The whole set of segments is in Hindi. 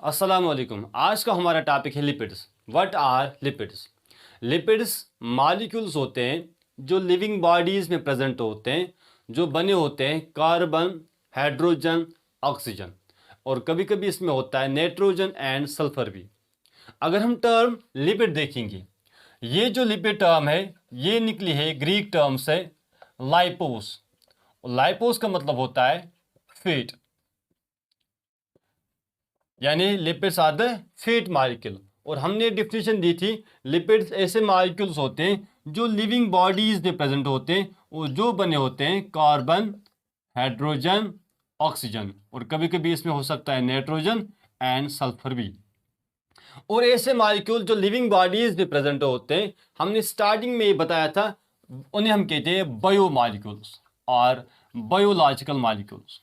अस्सलाम वालेकुम। आज का हमारा टॉपिक है lipids. What are lipids? Lipids molecules होते हैं जो लिविंग बॉडीज़ में प्रेजेंट होते हैं, जो बने होते हैं कार्बन, हाइड्रोजन, ऑक्सीजन और कभी कभी इसमें होता है नाइट्रोजन एंड सल्फर भी। अगर हम टर्म लिपिड देखेंगे, ये जो लिपिड टर्म है ये निकली है ग्रीक टर्म से लाइपोस। लाइपोस का मतलब होता है फैट, यानी lipids are the fat molecule. और हमने डिफिनेशन दी थी, लिपिड्स ऐसे मॉलिक्यूल्स होते हैं जो लिविंग बॉडीज में प्रेजेंट होते हैं और जो बने होते हैं कार्बन, हाइड्रोजन, ऑक्सीजन और कभी कभी इसमें हो सकता है नाइट्रोजन एंड सल्फर भी। और ऐसे मॉलिक्यूल जो लिविंग बॉडीज में प्रेजेंट होते हैं, हमने स्टार्टिंग में ये बताया था, उन्हें हम कहते हैं बायो मॉलिक्यूल्स और बायोलॉजिकल मॉलिक्यूल्स।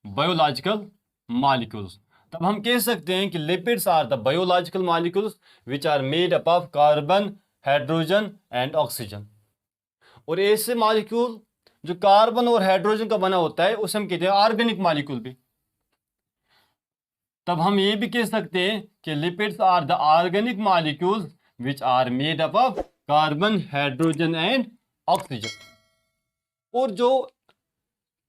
बायोलॉजिकल मॉलिक्यूल्स, तब हम कह सकते हैं कि lipids are the biological molecules which are made up of carbon, hydrogen and oxygen. और ऐसे मॉलिक्यूल जो कार्बन और हाइड्रोजन का बना होता है उसे हम कहते हैं ऑर्गेनिक मॉलिक्यूल भी। तब हम ये भी कह सकते हैं कि lipids are the organic molecules which are made up of carbon, hydrogen and oxygen. और जो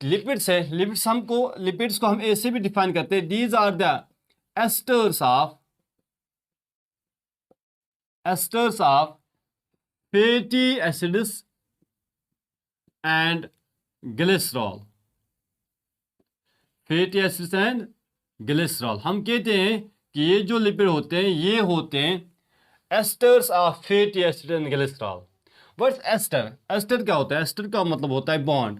लिपिड्स है, लिपिड्स को हम ऐसे भी डिफाइन करते हैं, these are the esters of fatty acids and glycerol. Fatty acids and glycerol, हम कहते हैं कि ये जो लिपिड होते हैं ये होते हैं esters of fatty acid and glycerol. What's ester? Ester क्या होता है? एस्टर का मतलब होता है बॉन्ड।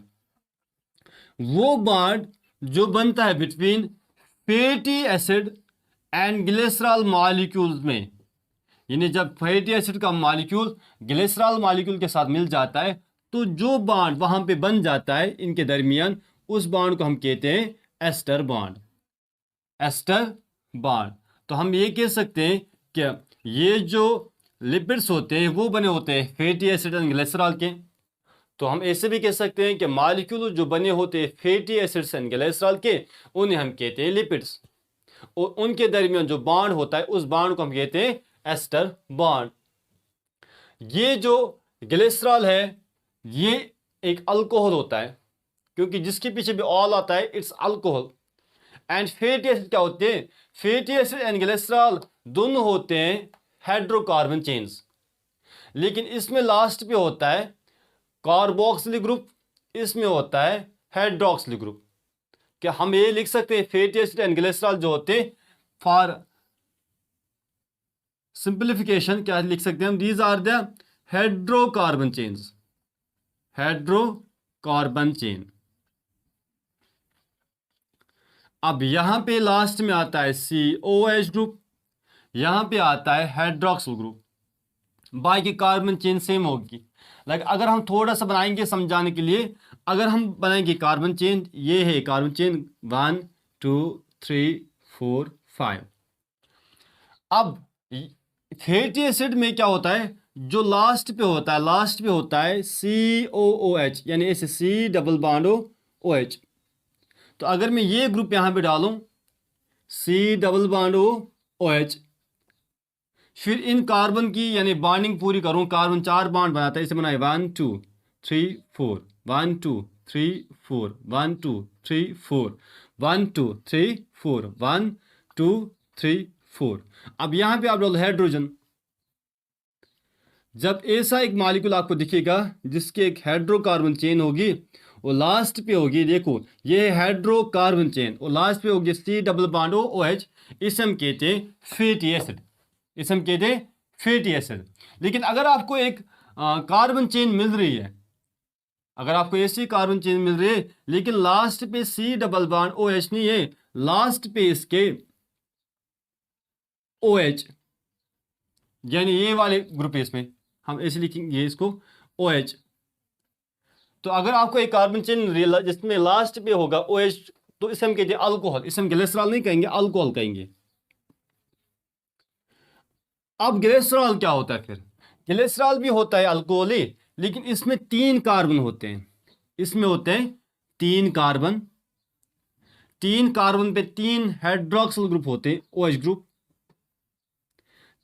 वो बॉन्ड जो बनता है between fatty acid and glycerol molecules में, यानी जब फैटी एसिड का मॉलिक्यूल ग्लिसरॉल मॉलिक्यूल के साथ मिल जाता है तो जो बॉन्ड वहां पे बन जाता है इनके दरमियान, उस बॉन्ड को हम कहते हैं एस्टर बॉन्ड। Ester bond. तो हम ये कह सकते हैं कि ये जो लिपिड्स होते हैं वो बने होते हैं फैटी एसिड एंड ग्लिसरॉल के। तो हम ऐसे भी कह सकते हैं कि मॉलिक्यूल जो बने होते हैं फैटी एसिड्स एंड ग्लिसरॉल के, उन्हें हम कहते हैं लिपिड्स। और उनके दरमियान जो बॉन्ड होता है उस बॉन्ड को हम कहते हैं एस्टर बॉन्ड। ये जो ग्लिसरॉल है ये एक अल्कोहल होता है, क्योंकि जिसके पीछे भी ऑल आता है it's alcohol. And fatty acid क्या होते हैं? फैटी एसिड एंड ग्लिसरॉल दोनों होते हैं हाइड्रोकार्बन चेन्स, लेकिन इसमें लास्ट पे होता है कार्बोक्सिल ग्रुप, इसमें होता है हाइड्रोक्सिल ग्रुप। क्या हम ये लिख सकते हैं फैटी एसिड एंड ग्लिसरॉल जो होते हैं, फॉर सिंप्लीफिकेशन क्या लिख सकते हैं हम? These are the hydrocarbon chains. Hydrocarbon chain. अब यहां पे लास्ट में आता है COH ग्रुप, यहां पे आता है हाइड्रोक्सिल ग्रुप। बाकी कार्बन चेन सेम होगी। अगर हम थोड़ा सा बनाएंगे समझाने के लिए, अगर हम बनाएंगे कार्बन चेन, ये है कार्बन चेन 1 2 3 4 5। अब फैटी एसिड में क्या होता है? जो लास्ट पे होता है COOH, यानी ऐसे C डबल बॉन्ड OH। तो अगर मैं ये ग्रुप यहां पे डालूं C डबल बॉन्ड OH, फिर इन कार्बन की यानी बॉन्डिंग पूरी करूं, कार्बन 4 बॉन्ड बनाता है, इसे बनाए 1 2 3 4 1 2 3 4 1 2 3 4 1 2 3 4 1 2 3 4। अब यहां पे आप डालो हाइड्रोजन। जब ऐसा एक मॉलिक्यूल आपको दिखेगा जिसके एक हाइड्रोकार्बन चेन होगी और लास्ट पे होगी, देखो ये हाइड्रोकार्बन चेन और लास्ट पे होगी C डबल बॉन्ड OH, इसे हम कहते हैं फैटी एसिड। इसे हम कहते हैं फैटी एसिड। लेकिन अगर आपको एक कार्बन चेन मिल रही है, अगर आपको ऐसी कार्बन चेन मिल रही है लेकिन लास्ट पे C डबल बॉन्ड OH नहीं है, लास्ट पे इसके OH, यानी ये वाले ग्रुप है, इसमें हम ऐसे लिखेंगे इसको OH। तो अगर आपको एक कार्बन चेन जिसमें लास्ट पे होगा OH, तो इसे हम कहते हैं अल्कोहल। इसे हम ग्लिसरॉल नहीं कहेंगे, अल्कोहल कहेंगे। अब ग्लिसरॉल क्या होता है? फिर ग्लिसरॉल भी होता है अल्कोहल ही, लेकिन इसमें 3 कार्बन होते हैं। इसमें होते हैं 3 कार्बन। 3 कार्बन पे 3 हाइड्रोक्सिल ग्रुप होते हैं, OH ग्रुप।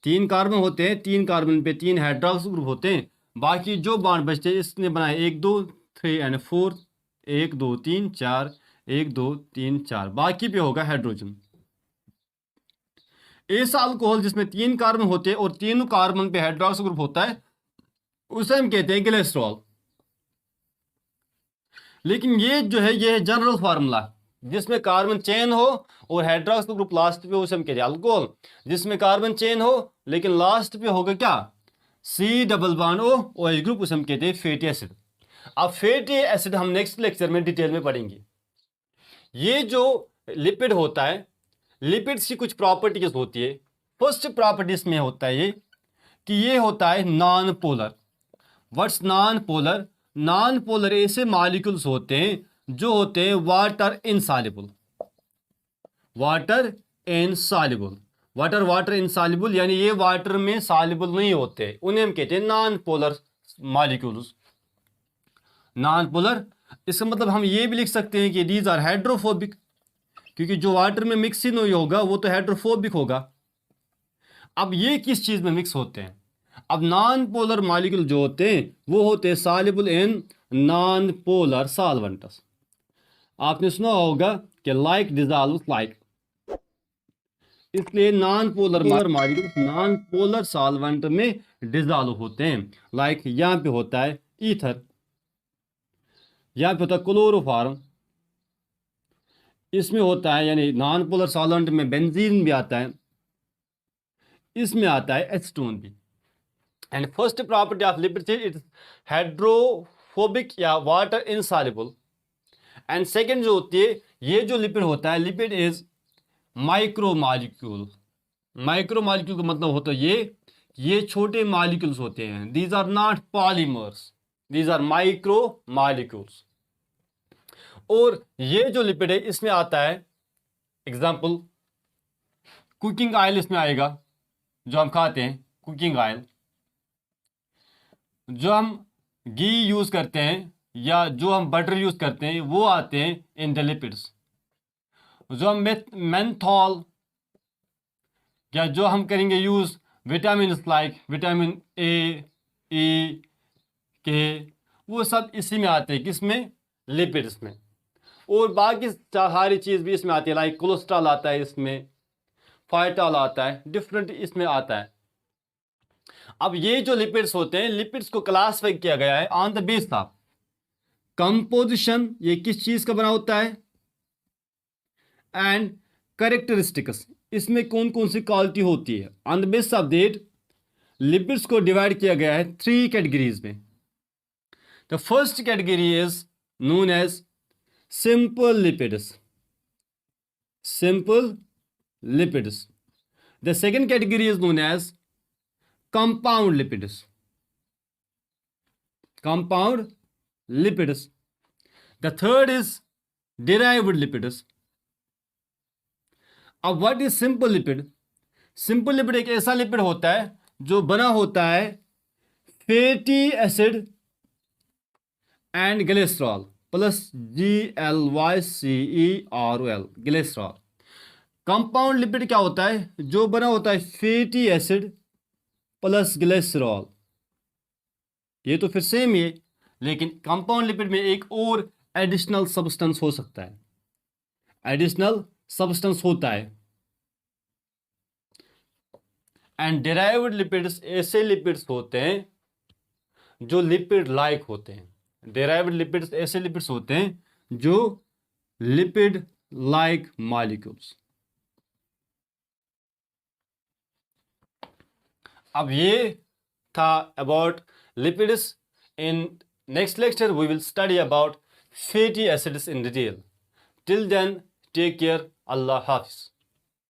3 कार्बन होते हैं, 3 कार्बन पे 3 हाइड्रोक्सिल ग्रुप होते हैं। बाकी जो बॉन्ड बचते हैं इसने बनाए 1 2 3 एंड 4, 1 2 3 4, 1 2 3 4, बाकी पे होगा हाइड्रोजन। ऐसा अल्कोहल जिसमें 3 कार्बन होते हैं और तीनों कार्बन पे हाइड्रोक्सिल ग्रुप होता है उसे हम कहते हैं ग्लिसरॉल। लेकिन ये जो है ये जनरल फार्मूला, जिसमें कार्बन चेन हो और हाइड्रोक्सिल ग्रुप लास्ट पे, उसे हम कहते हैं अल्कोहल। जिसमें कार्बन चेन हो लेकिन लास्ट पे होगा क्या, C double bond O, OH group, उसे हम कहते हैं फैटी एसिड। अब फैटी एसिड हम नेक्स्ट लेक्चर में डिटेल में पढ़ेंगे। ये जो लिपिड होता है, लिपिड्स की कुछ प्रॉपर्टीज होती है। फर्स्ट प्रॉपर्टीज में होता है ये कि ये होता है non polar. What's non polar? Non polar ऐसे मॉलिक्यूल्स होते हैं जो होते हैं water insoluble. Water insoluble, water insoluble, यानी ये वाटर में सॉल्युबल नहीं होते, उन्हें हम कहते हैं non polar molecules. Non polar, इसका मतलब हम ये भी लिख सकते हैं कि दीज आर हाइड्रोफोबिक, क्योंकि जो वाटर में मिक्स ही नहीं होगा वो तो हाइड्रोफोबिक होगा। अब ये किस चीज में मिक्स होते हैं? अब नॉन पोलर मॉलिक्यूल जो होते हैं वो होते हैं soluble in non polar solvents. आपने सुना होगा कि लाइक डिसॉल्व्स लाइक, इसलिए non polar molecule non polar solvent में डिसॉल्व होते हैं। लाइक यहाँ पे होता है ईथर, यहाँ पे होता है क्लोरोफॉर्म, इसमें होता है यानी नॉन पोलर सॉल्वेंट में बेंजीन भी आता है, इसमें आता है एसीटोन भी। And first property of lipid is it hydrophobic या वाटर इनसॉल्युबल। एंड सेकेंड जो होती है, ये जो लिपिड होता है, lipid is micro molecule. Micro molecule का मतलब होता है ये छोटे मॉलिक्यूल्स होते हैं। These are not polymers, these are micro molecules. और ये जो लिपिड है इसमें आता है एग्जांपल कुकिंग ऑयल, इसमें आएगा जो हम खाते हैं कुकिंग ऑयल, जो हम घी यूज करते हैं या जो हम बटर यूज करते हैं वो आते हैं इन द लिपिड्स। जो हम मेंथॉल या जो हम करेंगे use vitamin like vitamin A, E, K, वो सब इसी में आते हैं, किसमें? लिपिड्स में। और बाकी सारी चीज भी इसमें आती है, लाइक कोलेस्ट्रॉल आता है इसमें, फाइटॉल आता है, डिफरेंट इसमें आता है। अब ये जो लिपिड्स होते हैं, लिपिड्स को क्लासिफाई किया गया है on the base of composition, ये किस चीज का बना होता है, एंड कैरेक्टरिस्टिक्स, इसमें कौन कौन सी क्वालिटी होती है। On the base of that lipids को डिवाइड किया गया है 3 कैटेगरीज में। The first category is known as simple lipids, simple lipids. The second category is known as compound lipids, compound lipids. The third is derived lipids. अब what is simple lipid? Simple lipid एक ऐसा लिपिड होता है जो बना होता है fatty acid and glycerol plus GLYCEROL, glycerol. Compound lipid क्या होता है? जो बना होता है फैटी एसिड प्लस ग्लिसरॉल। ये तो फिर सेम ही है, लेकिन कंपाउंड लिपिड में एक और एडिशनल सब्सटेंस हो सकता है, एडिशनल सब्सटेंस होता है। एंड डेराइव्ड लिपिड्स ऐसे लिपिड्स होते हैं जो लिपिड लाइक होते हैं। डेराइव्ड लिपिड्स ऐसे लिपिड्स होते हैं जो लिपिड लाइक मॉलिक्यूल्स। अब ये था about lipids. In next lecture we will study about fatty acids in detail. Till then take care, अल्लाह हाफिज।